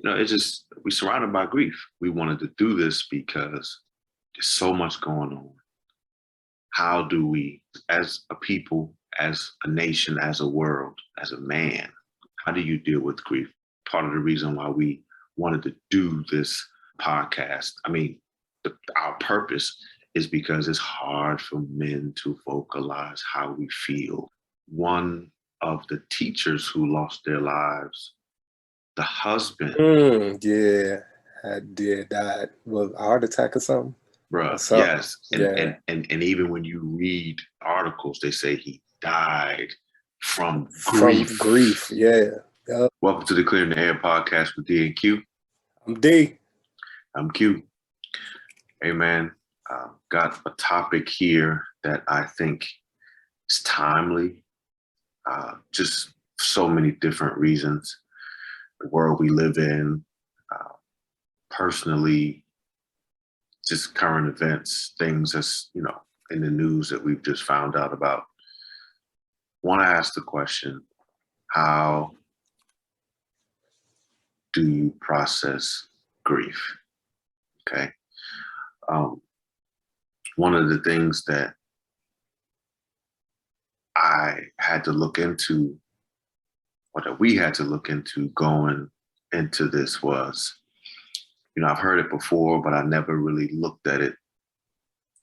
it's just, we're surrounded by grief. We wanted to do this because there's so much going on. How do we, as a people, as a nation, as a world, as a man, how do you deal with grief? Part of the reason why we wanted to do this podcast, our purpose is because it's hard for men to vocalize how we feel. One of the teachers who lost their lives, the husband. Yeah, died. Was a heart attack or something? Bruh, yes. And even when you read articles, they say he died from grief. From grief, yeah. Welcome to the Clearing the Air podcast with D and Q. I'm D. I'm Q. Hey, man, got a topic here that I think is timely. Just so many different reasons. The world we live in, personally, just current events, things that's, in the news that we've just found out about. Want to ask the question, how do you process grief? Okay. One of the things that I had to look into, or that we had to look into going into this was, I've heard it before, but I never really looked at it,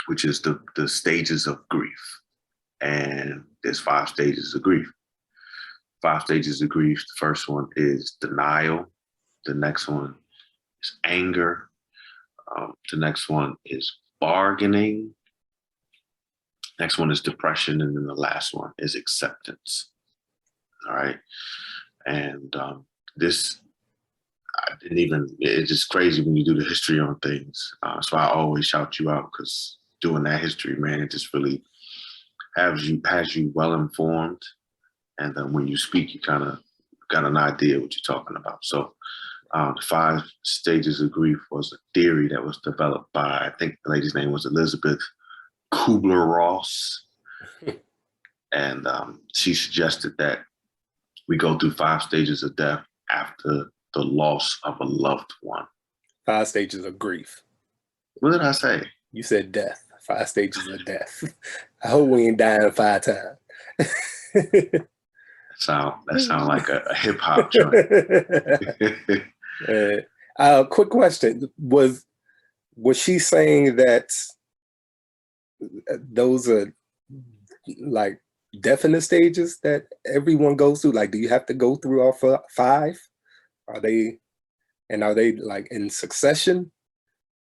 which is the stages of grief. And there's 5 stages of grief. 5 stages of grief. The first one is denial. The next one is anger. The next one is bargaining. Next one is depression. And then the last one is acceptance. All right. And it's just crazy when you do the history on things. So I always shout you out, because doing that history, man, it just really has you well informed. And then when you speak, you kind of got an idea what you're talking about. So the 5 stages of grief was a theory that was developed by, I think the lady's name was Elizabeth Kubler-Ross. And she suggested that we go through 5 stages of death after the loss of a loved one. 5 stages of grief. What did I say? You said death. 5 stages of death. I hope we ain't dying 5 times. That sound like a hip hop joint. Quick question: Was she saying that those are like definite stages that everyone goes through? Like, do you have to go through all 5? Are they like in succession,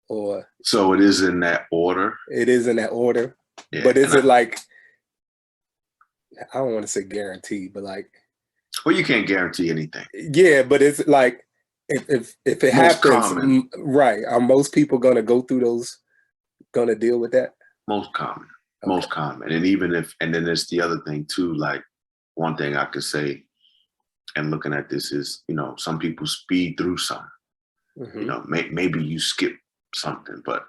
or? So it is in that order. It is in that order, yeah, but is it like? I don't want to say guaranteed, but like. Well, you can't guarantee anything. Yeah, but it's like if it most happens, common. Right? Are most people gonna go through those? Gonna deal with that? Most common. Okay. Most common. And then there's the other thing too. Like, one thing I could say, and looking at this is, some people speed through some. Mm-hmm. Maybe you skip something, but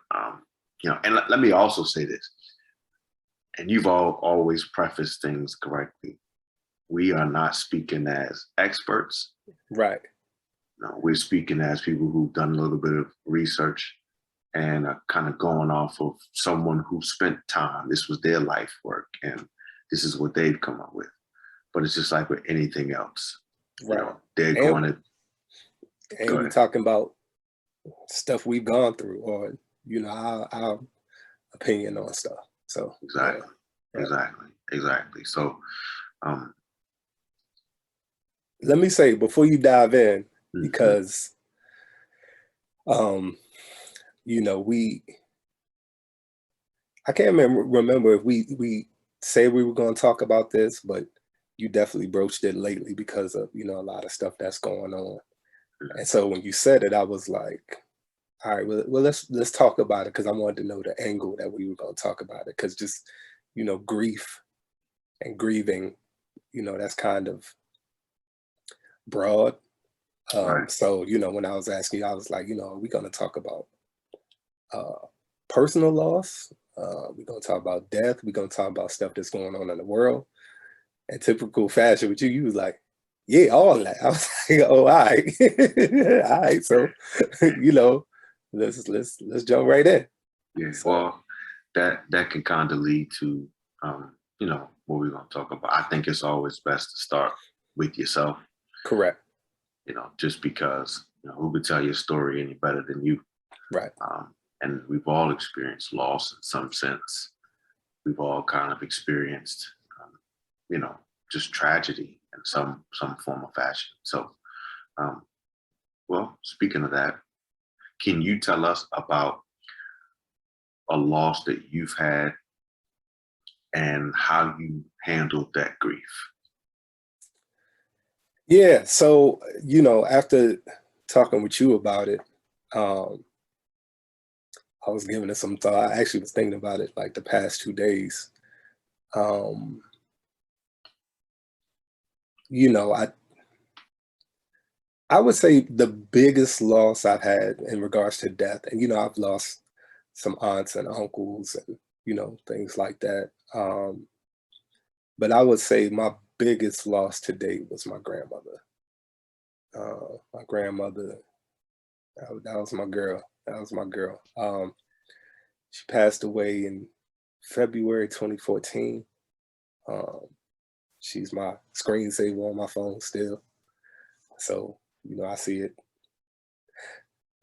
and let me also say this. And you've always prefaced things correctly. We are not speaking as experts. Right. No, we're speaking as people who've done a little bit of research and are kind of going off of someone who spent time. This was their life work, and this is what they've come up with. But it's just like with anything else. Right. They're going to. And we're talking about stuff we've gone through, or, our opinion on stuff. So exactly. Yeah. Exactly. So let me say before you dive in, mm-hmm. because I can't remember if we said we were going to talk about this, but you definitely broached it lately because of a lot of stuff that's going on. Mm-hmm. And so when you said it, I was like, all right, well let's talk about it, because I wanted to know the angle that we were going to talk about it, because just grief and grieving, that's kind of broad. Right. So when I was asking you, I was like, are we going to talk about personal loss? We're going to talk about death. We're going to talk about stuff that's going on in the world. And typical fashion with you was like, Yeah, all that. I was like, oh, all right. All right. So, you know, let's jump right in. Yeah. So Well, that can kind of lead to, what we're going to talk about. I think it's always best to start with yourself. correct. Just because who could tell your story any better than you? Right. And we've all experienced loss in some sense. We've all kind of experienced, um, you know, just tragedy in some form of fashion. So, um, well, speaking of that, can you tell us about a loss that you've had and how you handled that grief? Yeah. So, after talking with you about it, um, I was giving it some thought. I actually was thinking about it like the past 2 days. Um, you know, I would say the biggest loss I've had in regards to death, and I've lost some aunts and uncles and things like that. But I would say my biggest loss to date was my grandmother. My grandmother, that was my girl. That was my girl. She passed away in February 2014. Um, she's my screensaver on my phone still. So, I see it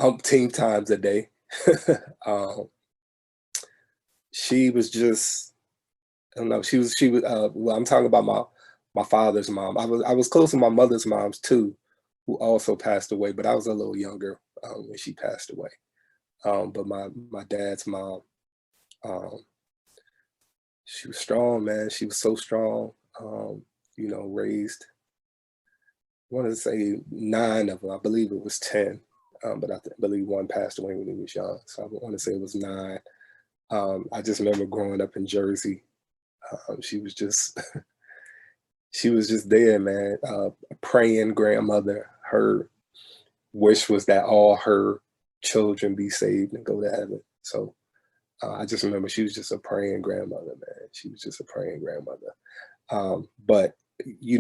umpteen times a day. um, she was just, I don't know, she was, well, I'm talking about my father's mom. I was close to my mother's moms too, who also passed away, but I was a little younger when she passed away. But my dad's mom, um, she was strong, man. She was so strong. Raised, I want to say 9 of them. I believe it was 10, but believe one passed away when he was young. So I want to say it was 9. I just remember growing up in Jersey. She was just she was just there, man. A praying grandmother. Her wish was that all her children be saved and go to heaven. So I just remember she was just a praying grandmother, man. She was just a praying grandmother. But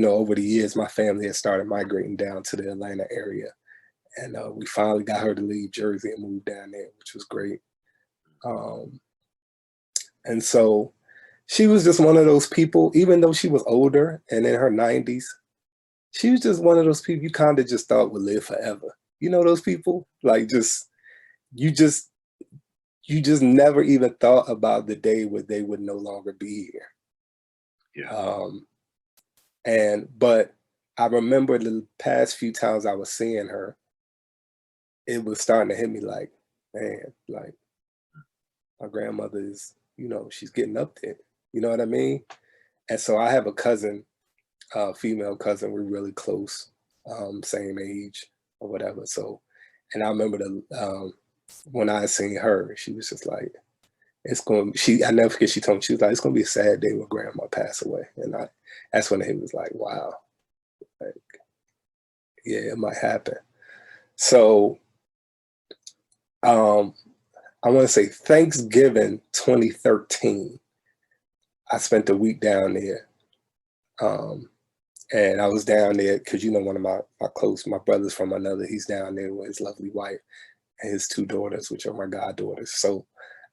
over the years, my family had started migrating down to the Atlanta area, and we finally got her to leave Jersey and move down there, which was great. Um, and so she was just one of those people, even though she was older and in her 90s, she was just one of those people you kind of just thought would live forever. Those people, like, you just you just never even thought about the day where they would no longer be here. Yeah. But I remember the past few times I was seeing her, it was starting to hit me like, man, like my grandmother is, she's getting up there. You know what I mean? And so I have a cousin, female cousin. We're really close, same age or whatever. So, and I remember when I seen her, she was just like, I never forget, she told me, she was like, it's gonna be a sad day when grandma passed away. And that's when it was like, wow, like, yeah, it might happen. So, um, I want to say Thanksgiving 2013, I spent a week down there. Um, and I was down there because, one of my brothers from another, he's down there with his lovely wife and his 2 daughters, which are my goddaughters. So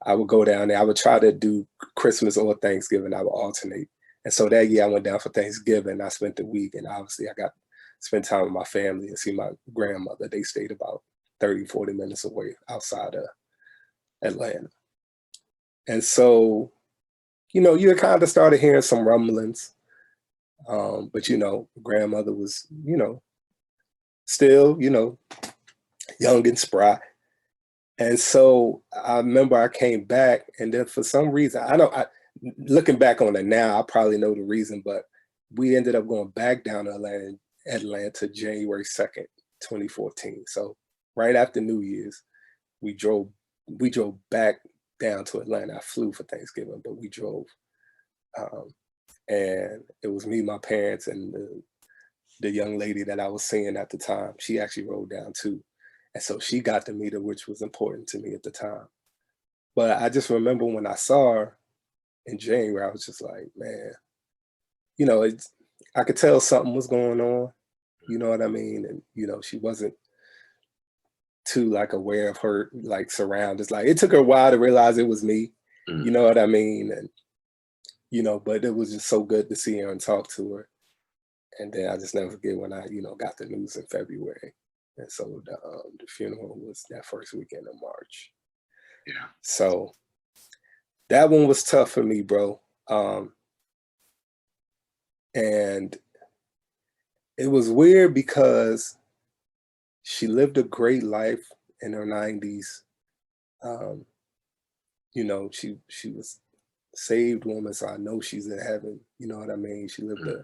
I would go down there. I would try to do Christmas or Thanksgiving. I would alternate. And so that year I went down for Thanksgiving. I spent the week, and obviously I got to spend time with my family and see my grandmother. They stayed about 30, 40 minutes away outside of Atlanta. And so, you kind of started hearing some rumblings. But grandmother was, still, young and spry. And so I remember I came back, and then for some reason, looking back on it now, I probably know the reason, but we ended up going back down to Atlanta January 2nd, 2014. So right after New Year's, we drove back down to Atlanta. I flew for Thanksgiving, but we drove. Um, and it was me, my parents, and the young lady that I was seeing at the time. She actually rode down too. And so she got to meet her, which was important to me at the time. But I just remember when I saw her in January, I was just like, man, it's, I could tell something was going on. You know what I mean? And she wasn't too like aware of her like surroundings. Like it took her a while to realize it was me. You know what I mean? And but it was just so good to see her and talk to her. And then I just never forget when I, got the news in February. And so the funeral was that first weekend of March. Yeah. So that one was tough for me, bro. And it was weird because she lived a great life in her 90s. She was a saved woman, so I know she's in heaven. You know what I mean? She lived a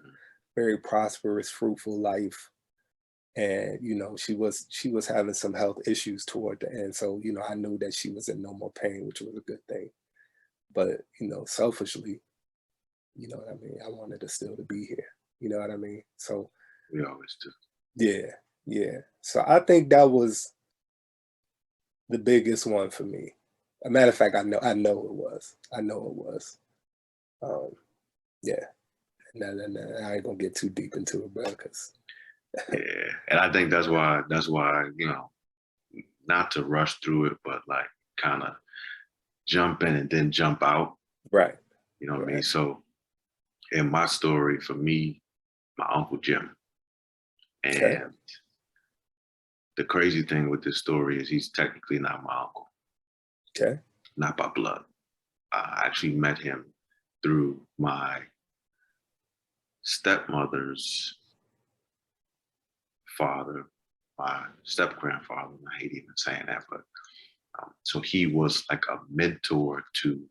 very prosperous, fruitful life. And she was having some health issues toward the end. So, I knew that she was in no more pain, which was a good thing. But, selfishly, you know what I mean? I wanted her still to be here. You know what I mean? So We always do. yeah, yeah. So I think that was the biggest one for me. A matter of fact, I know it was. I know it was. Yeah. And I ain't gonna get too deep into it, bro, because Yeah. And I think that's why, not to rush through it, but like kind of jump in and then jump out. right. You know what I mean? Right. So in my story, for me, my Uncle Jim. Okay. And the crazy thing with this story is he's technically not my uncle, Okay. not by blood. I actually met him through my stepmother's father, my step grandfather. I hate even saying that, but so he was like a mentor to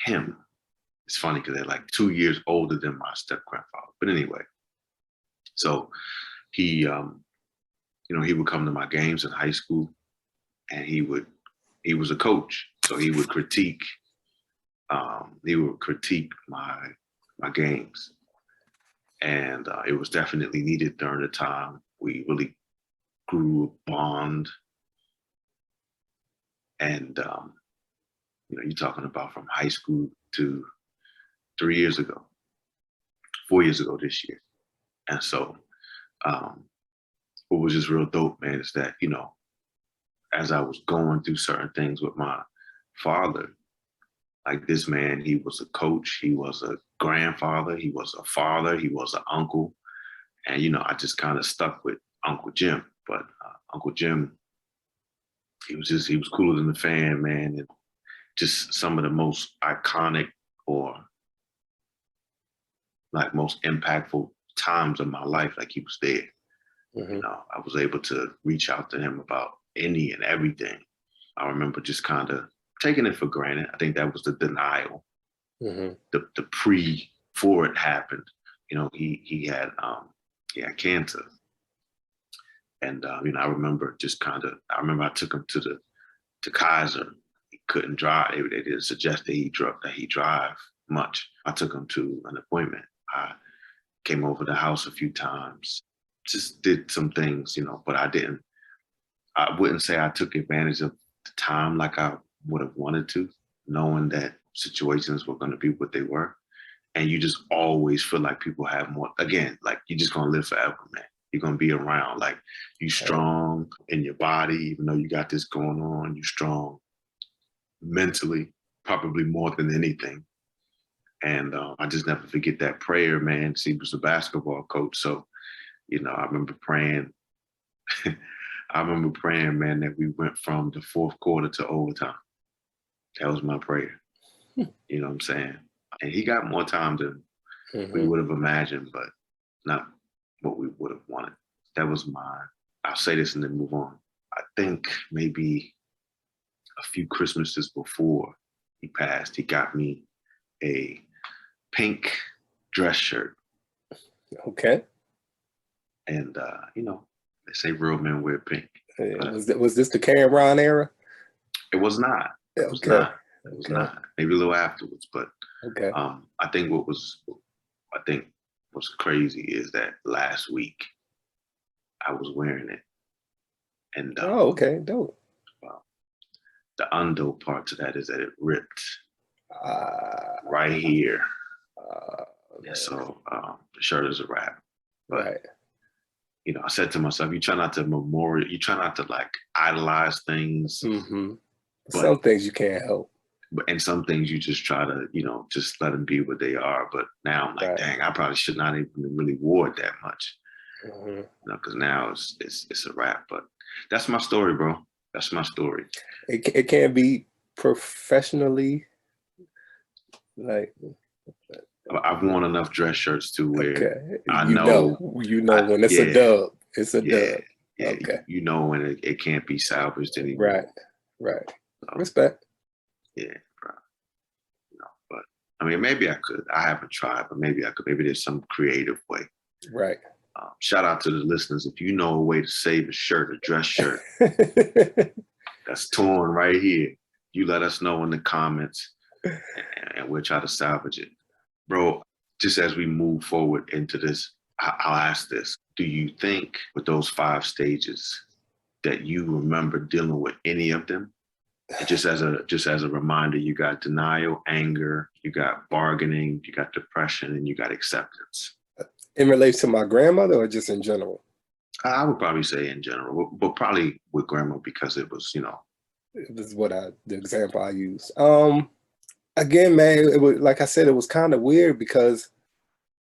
him. It's funny because they're like 2 years older than my step grandfather. But anyway, so he, he would come to my games in high school, and he was a coach, so he would critique my games, and it was definitely needed during the time. We really grew a bond, and you're talking about from high school to 3 years ago, 4 years ago this year. And so what was just real dope, man, is that, as I was going through certain things with my father, like this man, he was a coach, he was a grandfather, he was a father, he was an uncle. And, I just kind of stuck with Uncle Jim. But Uncle Jim, he was cooler than the fan, man. And just some of the most iconic or like most impactful times of my life, like he was there. I was able to reach out to him about any and everything. I remember just kind of taking it for granted. I think that was the denial, the before it happened. He had cancer, and I remember I remember I took him to Kaiser. He couldn't drive. They didn't suggest that he drive much. I took him to an appointment. I came over the house a few times, just did some things, but I wouldn't say I took advantage of the time like I would have wanted to, knowing that situations were going to be what they were. And you just always feel like people have more, again, like you're just going to live forever, man. You're going to be around, like you strong in your body, even though you got this going on, you strong mentally, probably more than anything. And I just never forget that prayer, man. See, he was a basketball coach. So, I remember praying. I remember praying, man, that we went from the fourth quarter to overtime. That was my prayer. You know what I'm saying? And he got more time than we would have imagined, but not what we would have wanted. That was mine. I'll say this and then move on. I think maybe a few Christmases before he passed, he got me a pink dress shirt. Okay. And, they say real men wear pink. Was this the Cameron era? It was not. It was Okay. not. It was not. Maybe a little afterwards, but okay. I think what's crazy is that last week I was wearing it, and okay, dope. The undope part to that is that it ripped right here. So the shirt is a wrap. But right. I said to myself, you try not to like idolize things, but Some things you can't help. and some things you just try to, just let them be what they are. But now I'm like, dang, I probably should not even really wore it that much, because now it's a wrap. But that's my story, bro. That's my story. It can't be professionally, like. I've worn enough dress shirts to where I know when it's a dub, it's a dub. Yeah, okay. When it can't be salvaged anymore. Right. So, respect. Yeah, bro. But I mean, maybe I could. I haven't tried, but maybe I could. Maybe there's some creative way. Right. Shout out to the listeners. If you know a way to save a shirt, a dress shirt that's torn right here, you let us know in the comments, and we'll try to salvage it. Bro, just as we move forward into this, I'll ask this. Do you think with those 5 stages that you remember dealing with any of them? And just as a reminder, you got denial, anger, you got bargaining, you got depression, and you got acceptance. In relation to my grandmother or just in general? I would probably say in general, but probably with grandma because it was, This is the example I use. Again, man, it was, like I said, it was kind of weird because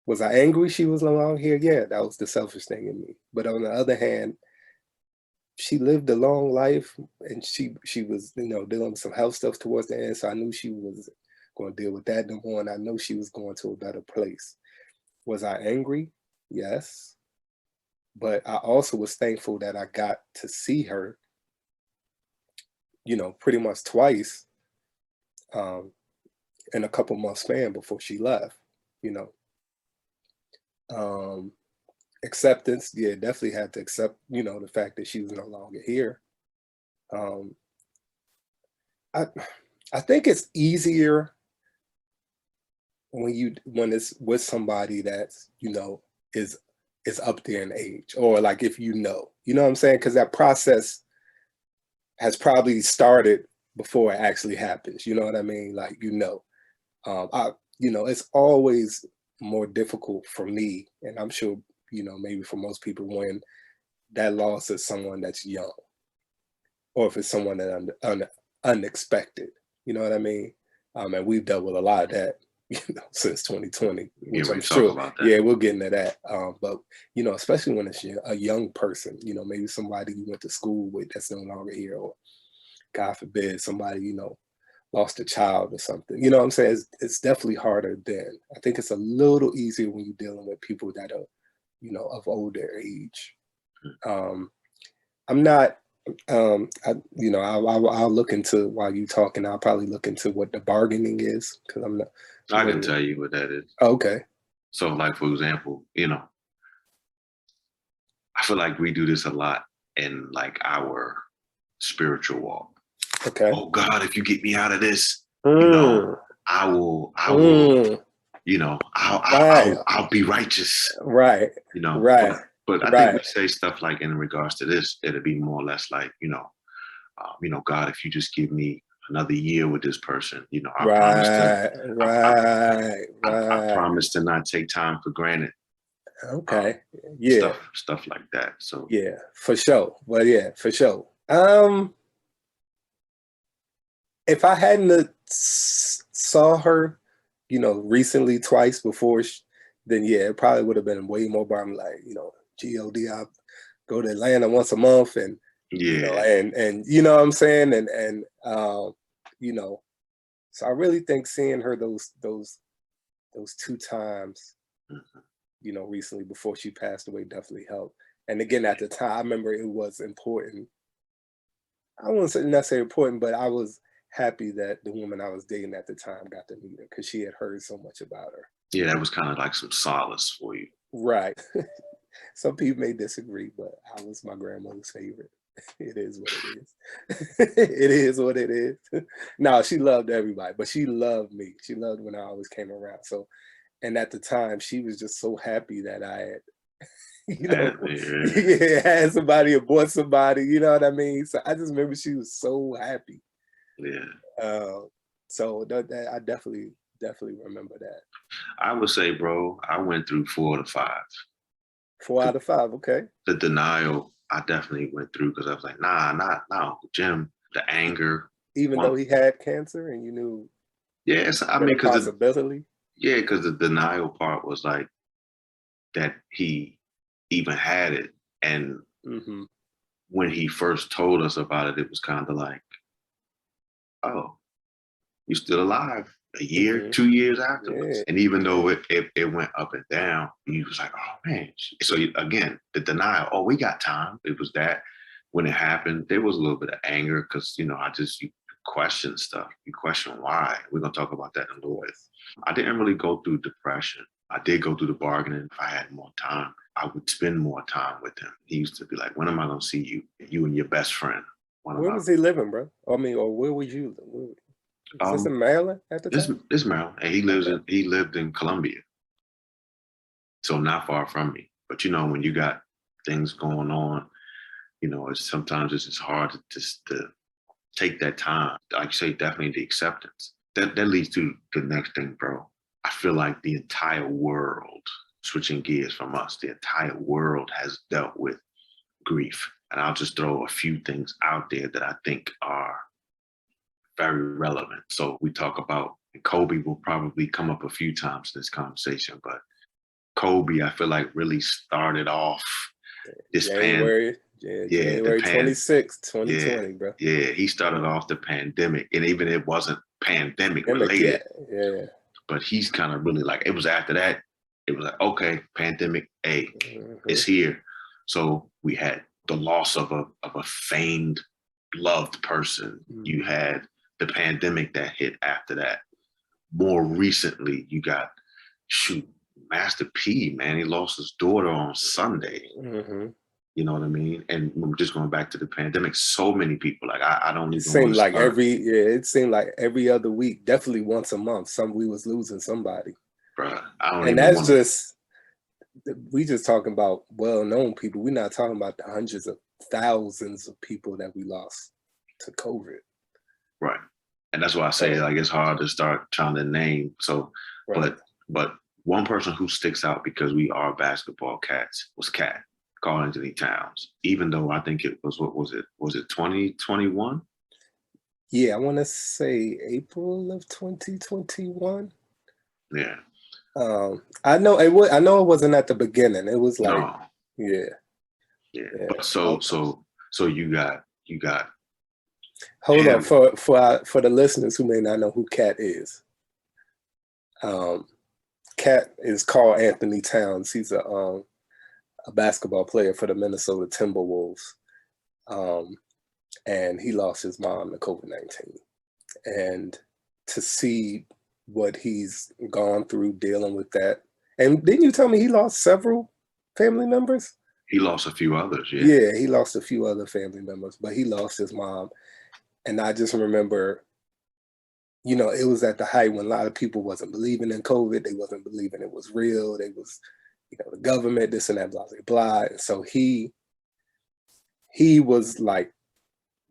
was I angry she was no longer here? Yeah, that was the selfish thing in me. But on the other hand, she lived a long life and she was, dealing with some health stuff towards the end. So I knew she was going to deal with that no more. And I know she was going to a better place. Was I angry? Yes. But I also was thankful that I got to see her, pretty much twice in a couple months span before she left, Acceptance, yeah, definitely had to accept, the fact that she was no longer here. I think it's easier when it's with somebody that's, is up there in age, or like if you know what I'm saying? Because that process has probably started before it actually happens. You know what I mean? Like, it's always more difficult for me, and I'm sure, maybe for most people, when that loss is someone that's young, or if it's someone that unexpected. You know what I mean? And we've dealt with a lot of that, since 2020, which I'm sure. Yeah, we'll get into that. But especially when it's a young person, maybe somebody you went to school with that's no longer here, or God forbid somebody lost a child or something. You know what I'm saying? It's definitely harder then. I think it's a little easier when you're dealing with people that are, of older age. I'm not. I'll look into, while you talking, I'll probably look into what the bargaining is, because I'm not. I can tell you what that is. Okay. So, like, for example, I feel like we do this a lot in like our spiritual walk. Okay. Oh God, if you get me out of this, I will, I'll be righteous. Right. Right. But I think we say stuff like in regards to this, it'll be more or less like, God, if you just give me another year with this person, I promise to not take time for granted. Okay. Yeah. Stuff like that. So yeah, for sure. Well, yeah, for sure. If I hadn't saw her, recently twice before, then yeah, it probably would have been way more. But I'm like, God, I go to Atlanta once a month, and and you know what I'm saying, and so I really think seeing her those 2 times, recently before she passed away, definitely helped. And again, at the time, I remember it was important. I wouldn't say necessarily important, but I was happy that the woman I was dating at the time got to meet her, because she had heard so much about her. Yeah, that was kind of like some solace for you. Right. Some people may disagree, but I was my grandmother's favorite. It is what it is. It is what it is. No, she loved everybody, but she loved me. She loved when I always came around. So, and at the time, she was just so happy that I had, had somebody or bought somebody, you know what I mean? So I just remember she was so happy. Yeah. So that I definitely remember that. I would say, bro, I went through 4 to 5. 4 out of 5. Okay. The denial I definitely went through because I was like, nah, not Uncle Jim. The anger. Even though he had cancer and you knew Yes, I there mean, a possibility. because the denial part was like that he even had it, and Mm-hmm. when he first told us about it, it was kind of like, oh, you're still alive a year, Mm-hmm. 2 years afterwards. Yeah. And even though it went up and down, he was like, oh man. So again, the denial, oh, we got time. It was that when it happened, there was a little bit of anger because, you question stuff. You question why. We're going to talk about that in a little bit. I didn't really go through depression. I did go through the bargaining. If I had more time, I would spend more time with him. He used to be like, when am I going to see you? You and your best friend. Where was he living, bro? I mean, or where would you live? Was this in Maryland at the time? This Maryland, and he lived in Columbia, so not far from me. But when you got things going on, sometimes it's just hard to just to take that time. Like you say, definitely the acceptance. That leads to the next thing, bro. I feel like the entire world, switching gears from us, the entire world has dealt with grief. And I'll just throw a few things out there that I think are very relevant. So we talk about, and Kobe will probably come up a few times in this conversation, but Kobe, I feel like really started off this January 26th, 2020, bro. Yeah, he started off the pandemic, and even it wasn't pandemic related. Yeah. But he's kind of really like, it was after that, it was like, okay, pandemic, hey, it's here. So we had the loss of a famed, loved person. You had the pandemic that hit after that. More recently, you got, Master P, man, he lost his daughter on Sunday. You know what I mean? And we're just going back to the pandemic. So many people, like I don't even. It seemed like it seemed like every other week, definitely once a month, we was losing somebody. Bruh, I don't and even that's just, we just talking about well-known people. We're not talking about the hundreds of thousands of people that we lost to COVID. Right. And that's why I say like it's hard to start trying to name. So, right. but one person who sticks out because we are basketball cats was Cat, Karl Anthony Towns. Even though I think it was, what was it? Was it 2021? Yeah, I want to say April of 2021. Yeah. I know it was. I know it wasn't at the beginning. It was like, no. Yeah. But so you got. Hold on for the listeners who may not know who Cat is. Cat is Karl Anthony Towns. He's a basketball player for the Minnesota Timberwolves, and he lost his mom to COVID-19. And to see what he's gone through dealing with that, and didn't you tell me he lost several family members? He lost a few others. Yeah, he lost a few other family members, but he lost his mom. And I just remember, it was at the height when a lot of people wasn't believing in COVID. They wasn't believing it was real. They was, the government, this and that, blah, blah, blah. And so he was like,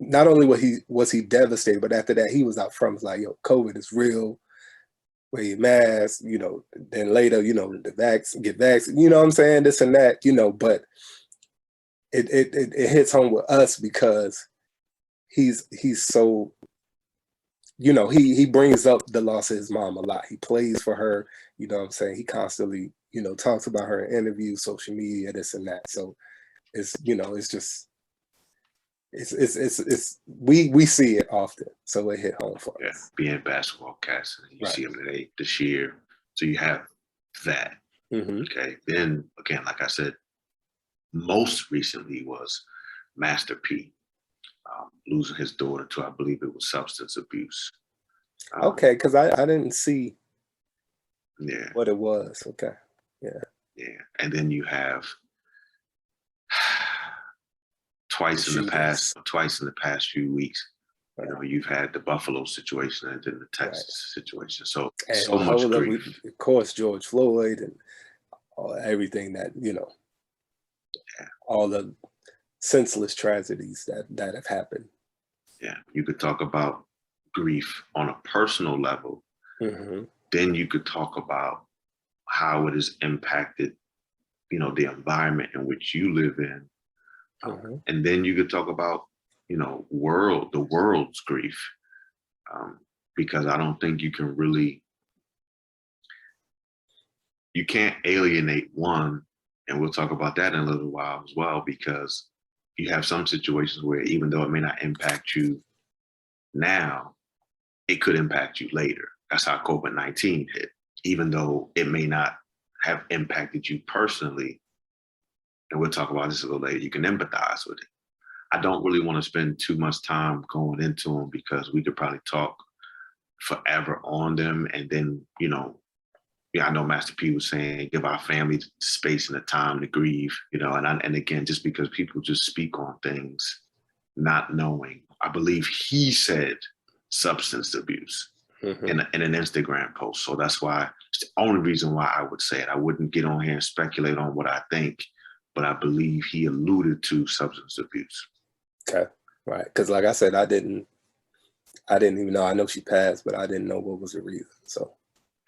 not only was he devastated, but after that, he was out front, was like, yo, COVID is real. Wear your mask, then later, get vaccinated, you know what I'm saying? This and that, but it hits home with us because he's so, he brings up the loss of his mom a lot. He plays for her, you know what I'm saying? He constantly, talks about her in interviews, social media, this and that. So it's, it's just, it's we see it often. So it hit home for us. Being basketball cats, you see them today, this year. So you have that. Okay. Then again, like I said, most recently was Master P. Losing his daughter to, I believe it was substance abuse. Okay, because I didn't see what it was. Okay. Yeah. And then you have twice in the past few weeks, you've had the Buffalo situation and then the Texas situation. So much grief. Of course, George Floyd and everything that, all the senseless tragedies that have happened. Yeah, you could talk about grief on a personal level. Then you could talk about how it has impacted the environment in which you live in. And then you could talk about, the world's grief. Because I don't think you can't alienate one. And we'll talk about that in a little while as well, because you have some situations where even though it may not impact you now, it could impact you later. That's how COVID-19 hit. Even though it may not have impacted you personally, and we'll talk about this a little later, you can empathize with it. I don't really want to spend too much time going into them because we could probably talk forever on them. And then, I know Master P was saying, give our family the space and the time to grieve, and again, just because people just speak on things not knowing. I believe he said substance abuse in an Instagram post. So that's why it's the only reason why I would say it. I wouldn't get on here and speculate on what I think, but I believe he alluded to substance abuse. Okay, right. Because like I said, I didn't even know. I know she passed, but I didn't know what was the reason. So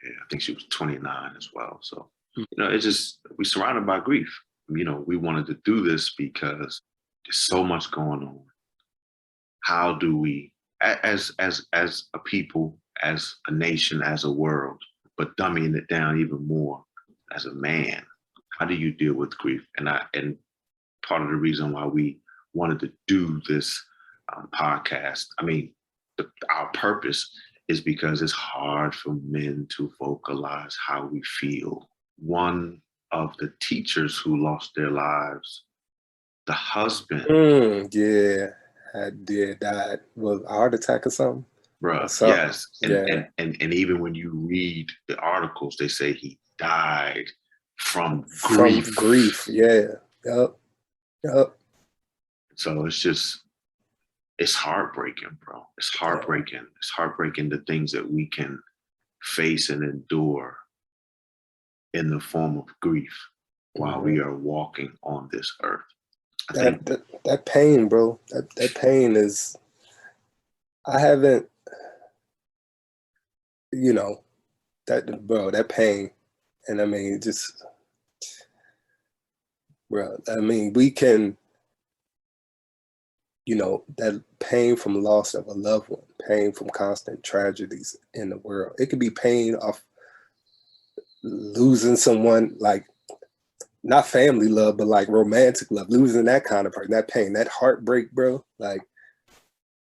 yeah, I think she was 29 as well. So it's just, we're surrounded by grief. We wanted to do this because there's so much going on. How do we, as a people, as a nation, as a world, but dumbing it down even more as a man, how do you deal with grief? And part of the reason why we wanted to do this podcast, our purpose is because it's hard for men to vocalize how we feel. One of the teachers who lost their lives, the husband, died. Was a heart attack or something? Bruh, yes. And even when you read the articles, they say he died from grief. From grief, yeah. Yep. So it's heartbreaking, bro. It's heartbreaking. Yeah. It's heartbreaking the things that we can face and endure in the form of grief while we are walking on this earth. That pain, bro. That pain is, I haven't, that pain. And just, bro, we can, that pain from loss of a loved one, pain from constant tragedies in the world. It could be pain of losing someone, like not family love, but like romantic love, losing that kind of person, that pain, that heartbreak, bro. Like,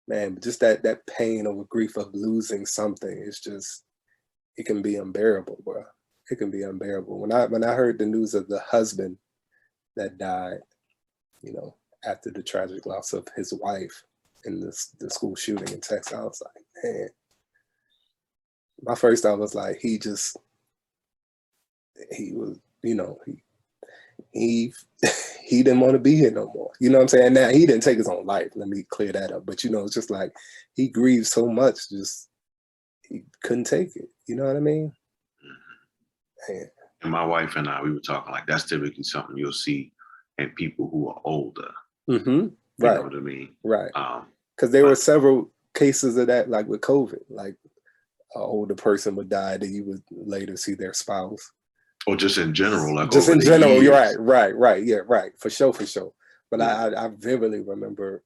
man, just that pain of a grief of losing something is just, it can be unbearable, bro. It can be unbearable. When I heard the news of the husband that died, after the tragic loss of his wife in the school shooting in Texas, I was like, man. My first thought was like, he was, he didn't want to be here no more. You know what I'm saying? Now, he didn't take his own life. Let me clear that up. But, it's just like he grieved so much, just he couldn't take it. You know what I mean? Man. And my wife and I, we were talking like that's typically something you'll see in people who are older. Right. You know what I mean? Right. Because there were several cases of that, like with COVID, like an older person would die, then you would later see their spouse. Or just in general, like just in general, you're right, yeah, right, for sure. But yeah. I vividly remember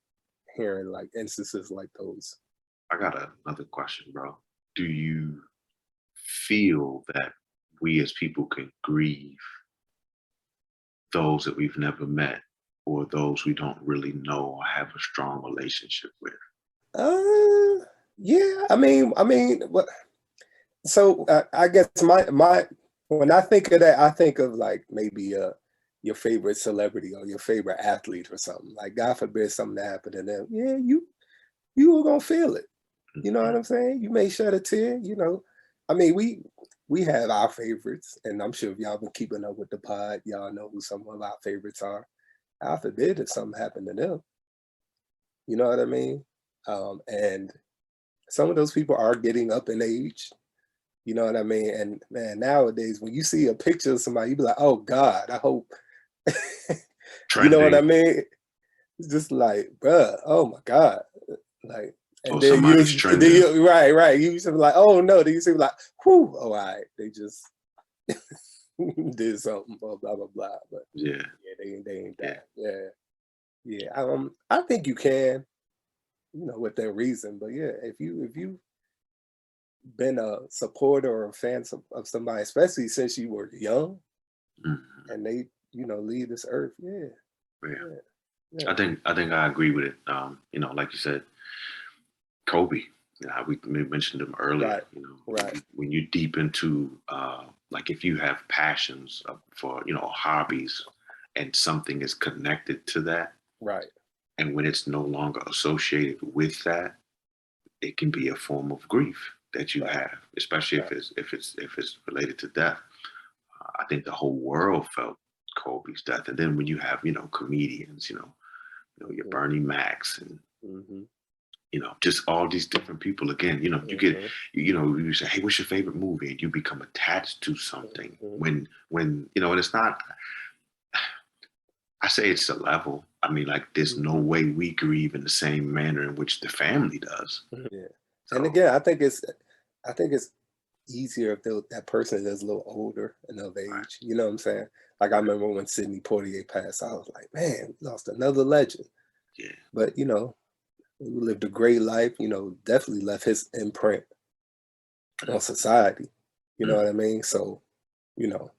hearing like instances like those. I got another question, bro. Do you feel that we as people can grieve those that we've never met or those we don't really know or have a strong relationship with? Yeah. What? So I guess my when I think of that, I think of like maybe your favorite celebrity or your favorite athlete or something. Like, God forbid something to happen to them. Yeah, you were gonna feel it. You know what I'm saying? You may shed a tear. We have our favorites, and I'm sure if y'all been keeping up with the pod, y'all know who some of our favorites are. God forbid if something happened to them. You know what I mean? And some of those people are getting up in age. You know what I mean? And man, nowadays, when you see a picture of somebody, you be like, oh God, I hope. You know what I mean? It's just like, bruh, oh my God. Like, and then right. You should be like, oh no. Then you should be like, whew, oh, all right. They just, did something, blah blah blah blah. But Yeah, yeah, they ain't yeah, that. Yeah, yeah. I think you can, within reason. But yeah, if you been a supporter or a fan of somebody, especially since you were young, mhm, and they, leave this earth. Yeah, yeah. yeah, yeah. I think I agree with it. Like you said, Kobe. We mentioned him earlier. Right, right, When you deep into like if you have passions for hobbies, and something is connected to that, right, and when it's no longer associated with that, it can be a form of grief that you right, have, especially right. if it's related to death. I think the whole world felt Kobe's death, and then when you have comedians, your Bernie Macs and Mm-hmm, just all these different people. Again, you get, mm-hmm, you say, hey, what's your favorite movie? And you become attached to something hmm. when, and it's not, I say it's a level. I mean, like, there's no Hmm. way we grieve in the same manner in which the family does. Yeah. And So, again, I think it's easier if that person is a little older and of right, age. You know what I'm saying? Like I right, remember when Sidney Poitier passed, I was like, man, we lost another legend. yeah, But he lived a great life. Definitely left his imprint on society. You know mm, what I mean? So, you know,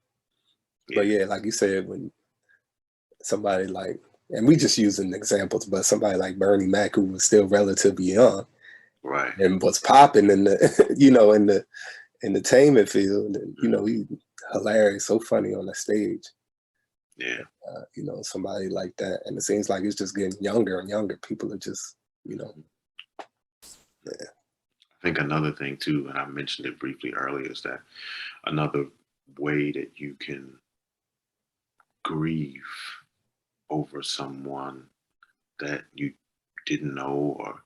but yeah, yeah, like you said, when somebody like, and we just using examples, but somebody like Bernie Mac, who was still relatively young right, and was popping in the, in the entertainment field, and mm, he hilarious, so funny on the stage. yeah. Somebody like that, and it seems like it's just getting younger and younger. People are just, Mhm. yeah, I think another thing too, and I mentioned it briefly earlier, is that another way that you can grieve over someone that you didn't know or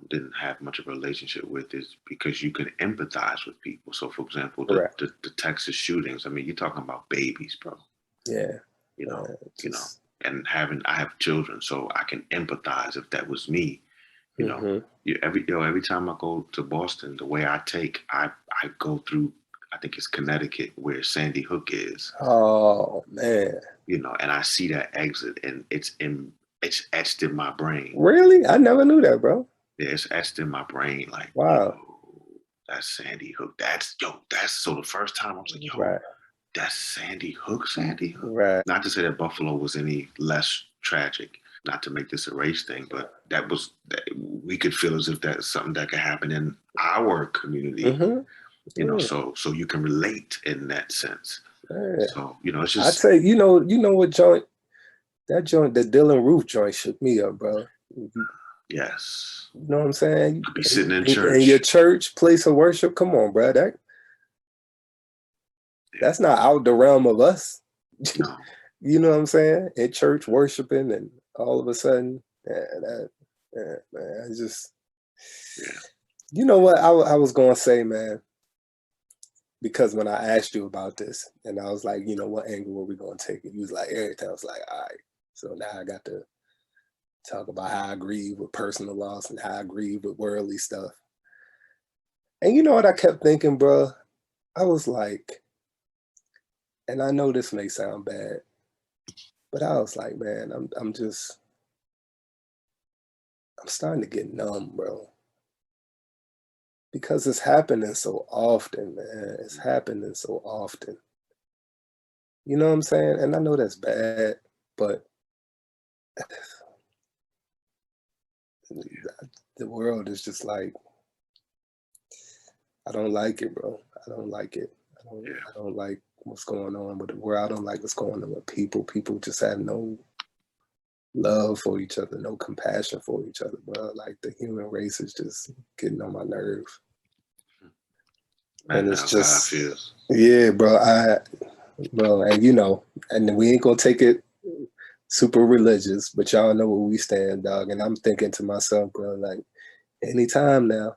didn't have much of a relationship with is because you can empathize with people. So, for example, the, correct, the, the Texas shootings. I mean, you're talking about babies, bro. yeah, You know, you know, just, and I have children, so I can empathize if that was me. You know, hmm. every time I go to Boston, the way I go through. I think it's Connecticut where Sandy Hook is. Oh man, And I see that exit, and it's etched in my brain. really? I never knew that, bro. Yeah, it's etched in my brain, like, Wow, that's Sandy Hook. That's so the first time I was like, yo, right, that's Sandy Hook, Sandy Hook. right, Not to say that Buffalo was any less tragic, not to make this a race thing, but we could feel as if that's something that could happen in our community, hmm, yeah, so you can relate in that sense. yeah. So, it's I just, tell you, what joint, that joint, the Dylan Roof joint, shook me up, bro. yes, You know what I'm saying? could be sitting in In your church. church, place of worship. Come on, bro. Yeah, That's not out the realm of us. no, You know what I'm saying? In church worshiping, and all of a sudden, man, it's just, yeah, you know what I was going to say, man, because when I asked you about this, and I was like, what angle were we going to take it? You was like, everything. I was like, all right. So now I got to talk about how I grieve with personal loss and how I grieve with worldly stuff. And you know what I kept thinking, bro? I was like, and I know this may sound bad, but I was like, man, I'm starting to get numb, bro. Because it's happening so often, man. It's happening so often. You know what I'm saying? And I know that's bad, but the world is just like, I don't like it, bro. I don't like it. yeah. I don't like what's going on with the world. I don't like what's going on with people. People just have no love for each other, no compassion for each other, bro. Like the human race is just getting on my nerves. And Imagine it's how God just, feels. yeah, bro. And and we ain't gonna take it super religious, but y'all know where we stand, dog. And I'm thinking to myself, bro, like, anytime now,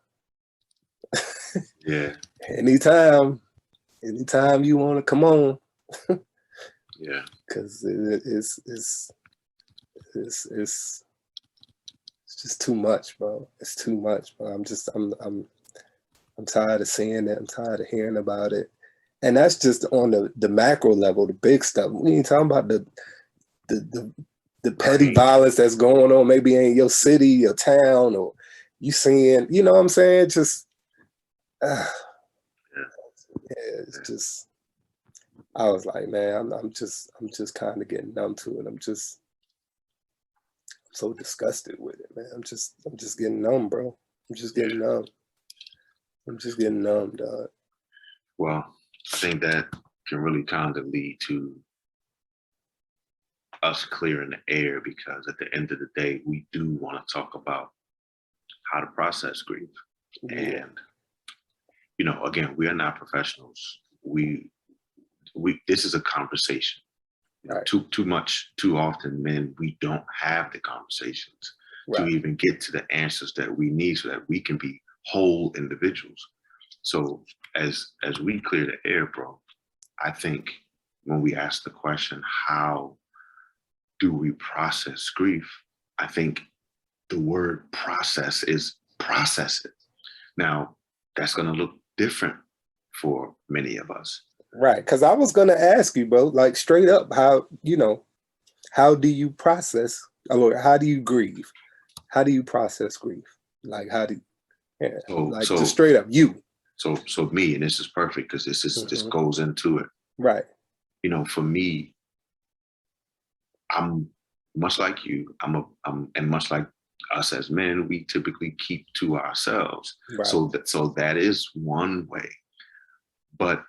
Yeah, anytime, anytime you want to come on, yeah, because it's just too much, bro. It's too much, bro. I'm tired of seeing it. I'm tired of hearing about it. And that's just on the macro level, the big stuff. We ain't talking about the the petty Right. violence that's going on maybe in your city, your town, or you seeing, you know what I'm saying? Just yeah, it's just I was like, man, I'm just kind of getting numb to it. I'm so disgusted with it, man. I'm just getting numb, bro. I'm just getting numb. I'm just getting numb, dog. Well, I think that can really kind of lead to us clearing the air, because at the end of the day, we do want to talk about how to process grief. Yeah. And, you know, again, we are not professionals. We this is a conversation. Right. Too often, men, we don't have the conversations to even get to the answers that we need so that we can be whole individuals. So as we clear the air, bro, I think when we ask the question, how do we process grief? I think the word process is process it. Now, that's going to look different for many of us. Right. Because I was going to ask you, bro, like straight up, how do you process, or how do you grieve? How do you process grief? Like, how do you, just straight up, you. So me, and this is perfect because this goes into it. Right. You know, for me, I'm much like you. And much like us as men, we typically keep to ourselves. Right. So that is one way. But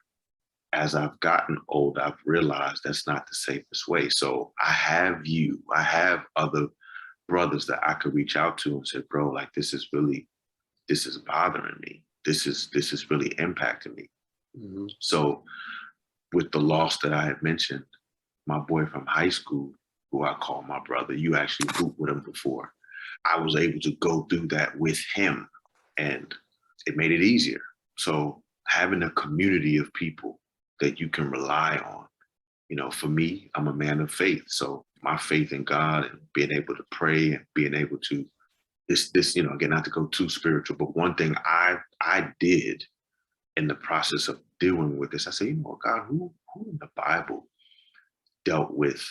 as I've gotten old, I've realized that's not the safest way. So I have other brothers that I could reach out to and say, bro, like this is bothering me. This is really impacting me. Mm-hmm. So with the loss that I had mentioned, my boy from high school, who I call my brother, you actually hooped with him before. I was able to go through that with him, and it made it easier. So having a community of people that you can rely on, you know, for me, I'm a man of faith. So my faith in God and being able to pray and being able to this, you know, again, not to go too spiritual, but one thing I did in the process of dealing with this, I said, you know, God, who in the Bible dealt with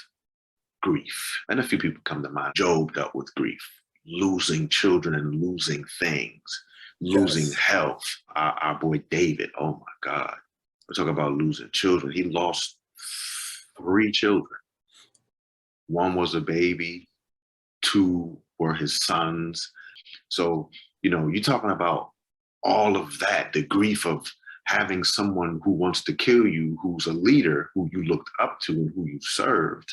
grief? And a few people come to mind. Job dealt with grief, losing children and losing things, losing health. Our boy David, oh my God. We're talking about losing children. He lost 3 children. One was a baby, 2 were his sons. So, you know, you're talking about all of that, the grief of having someone who wants to kill you, who's a leader, who you looked up to and who you served,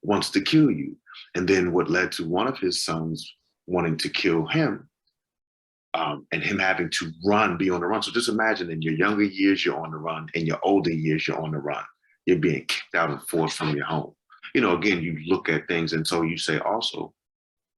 wants to kill you. And then what led to one of his sons wanting to kill him, and him having to be on the run. So just imagine in your younger years, you're on the run. In your older years, you're on the run. You're being kicked out and forced from your home. You know, again, you look at things, and so you say also,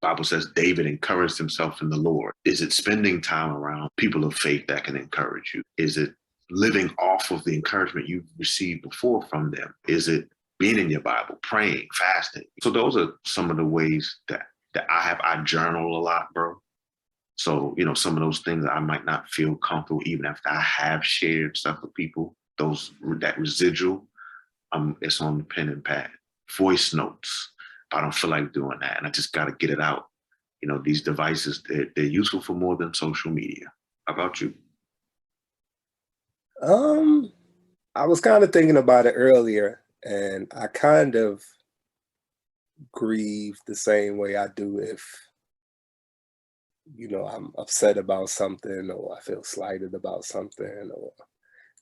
Bible says David encouraged himself in the Lord. Is it spending time around people of faith that can encourage you? Is it living off of the encouragement you've received before from them? Is it being in your Bible, praying, fasting? So those are some of the ways that I journal a lot, bro. So, you know, some of those things I might not feel comfortable, even after I have shared stuff with people, that residual, it's on the pen and pad. Voice notes. I don't feel like doing that, and I just got to get it out. You know, these devices, they're useful for more than social media. How about you? I was kind of thinking about it earlier, and I kind of grieve the same way I do if, you know, I'm upset about something, or I feel slighted about something, or,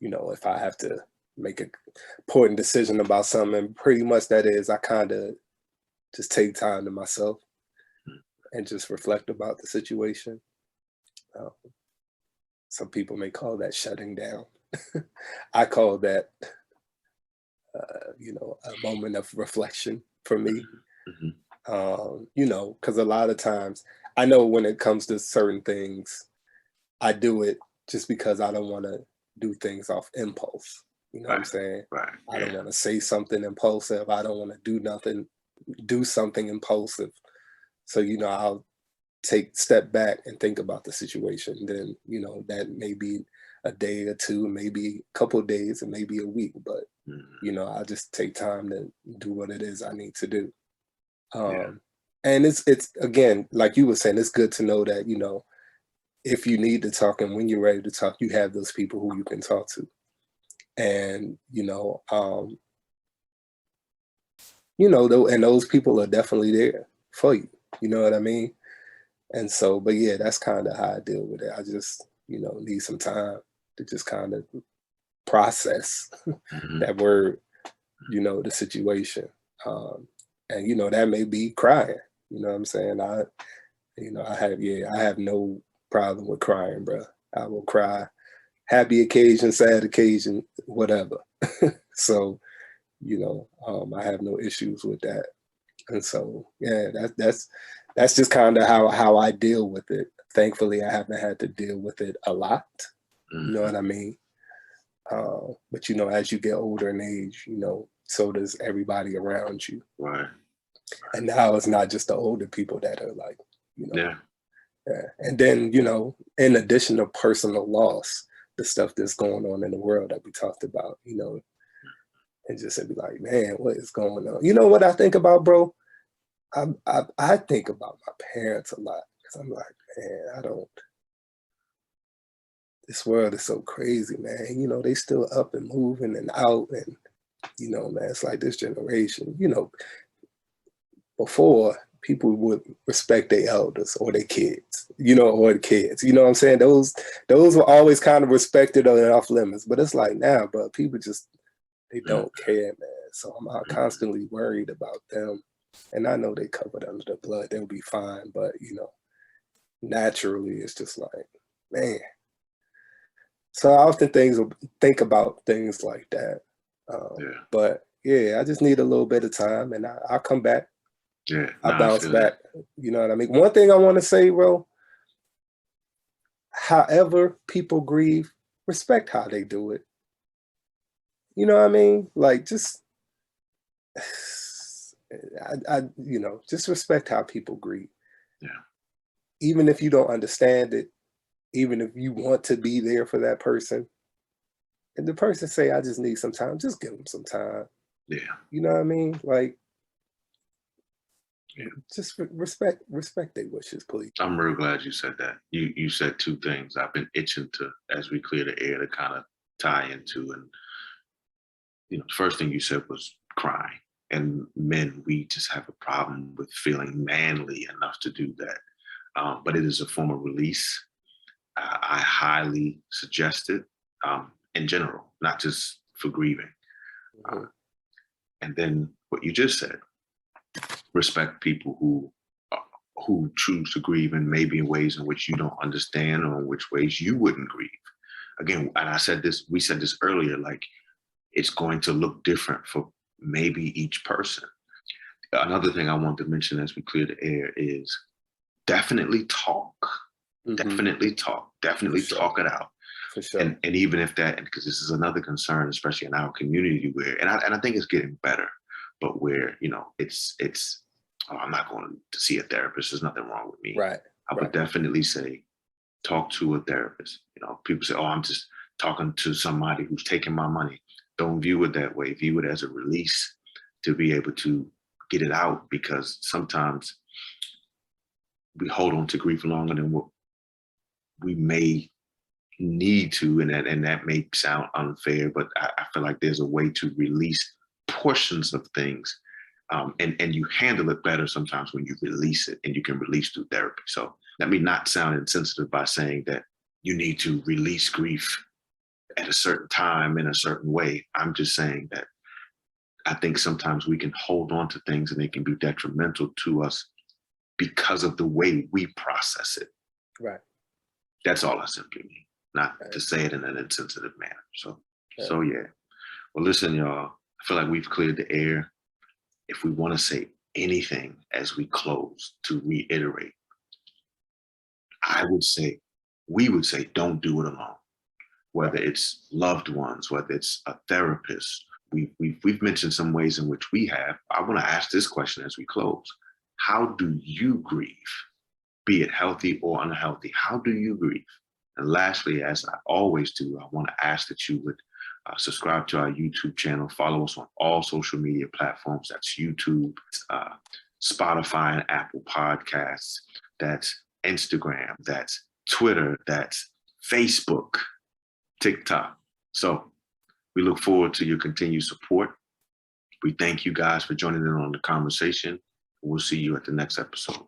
you know, if I have to make an important decision about something. Pretty much that is, I kind of just take time to myself and just reflect about the situation. Some people may call that shutting down. I call that, you know, a moment of reflection for me. You know, because a lot of times I know when it comes to certain things, I do it just because I don't want to do things off impulse. You know what I'm saying? Right. I don't want to say something impulsive. I don't want to do something impulsive. So, you know, I'll step back and think about the situation. Then, you know, that may be a day or two, maybe a couple of days, and maybe a week. But Mm-hmm. I just take time to do what it is I need to do. Yeah. And it's again, like you were saying, it's good to know that, if you need to talk and when you're ready to talk, you have those people who you can talk to. And, and those people are definitely there for you. You know what I mean? And so, but yeah, that's kind of how I deal with it. I just, need some time to just kind of process Mm-hmm. that word, the situation. And, that may be crying. You know what I'm saying? I have no problem with crying, bro. I will cry, happy occasion, sad occasion, whatever. So, I have no issues with that. And so, yeah, that's just kind of how I deal with it. Thankfully, I haven't had to deal with it a lot. You know Mm-hmm. what I mean? But as you get older in age, so does everybody around you. Right. And now it's not just the older people that are like, Yeah. yeah. And then, in addition to personal loss, the stuff that's going on in the world that we talked about, and just be like, man, what is going on? You know what I think about, bro? I think about my parents a lot because I'm like, man, this world is so crazy, man. They still up and moving and out. And, man, it's like this generation, before people would respect their elders or their kids, or the kids. You know what I'm saying? Those were always kind of respected or off limits. But it's like now, bro, people just they don't care, man. So I'm constantly worried about them. And I know they covered under the blood, they'll be fine. But naturally it's just like, man. So I often think about things like that. Yeah. But yeah, I just need a little bit of time and I'll come back. Yeah. I I bounce feel that. back. You know what I mean? One thing I want to say, bro, however people grieve, respect how they do it. You know what I mean? Like just just respect how people grieve. Yeah. Even if you don't understand it, even if you want to be there for that person, and the person say, I just need some time, just give them some time. Yeah. You know what I mean? Like, Yeah. just respect their wishes, please. I'm real glad you said that. You said two things I've been itching to, as we clear the air, to kind of tie into. And the first thing you said was crying. And men, we just have a problem with feeling manly enough to do that. But it is a form of release. I highly suggest it, in general, not just for grieving. Mm-hmm. And then what you just said, respect people who choose to grieve in maybe in ways in which you don't understand or in which ways you wouldn't grieve. Again, and we said this earlier, like it's going to look different for maybe each person. Another thing I want to mention as we clear the air is definitely talk. Mm-hmm. Definitely talk. Definitely talk it out. For sure. And even if that, because this is another concern, especially in our community, where and I think it's getting better, but where it's oh, I'm not going to see a therapist. There's nothing wrong with me. Right. I would definitely say talk to a therapist. People say, oh, I'm just talking to somebody who's taking my money. Don't view it that way. View it as a release to be able to get it out, because sometimes we hold on to grief longer than what we may need to, and that may sound unfair, but I feel like there's a way to release portions of things, and you handle it better sometimes when you release it, and you can release through therapy. So let me not sound insensitive by saying that you need to release grief at a certain time in a certain way. I'm just saying that I think sometimes we can hold on to things and they can be detrimental to us because of the way we process it. Right. That's all I simply mean. Not to say it in an insensitive manner. So yeah. Well, listen, y'all, I feel like we've cleared the air. If we want to say anything as we close, to reiterate, we would say, don't do it alone. Whether it's loved ones, whether it's a therapist. We've mentioned some ways in which we have. I want to ask this question as we close. How do you grieve? Be it healthy or unhealthy, how do you grieve? And lastly, as I always do, I want to ask that you would subscribe to our YouTube channel, follow us on all social media platforms. That's YouTube, Spotify, and Apple Podcasts. That's Instagram, that's Twitter, that's Facebook, TikTok. So we look forward to your continued support. We thank you guys for joining in on the conversation. We'll see you at the next episode.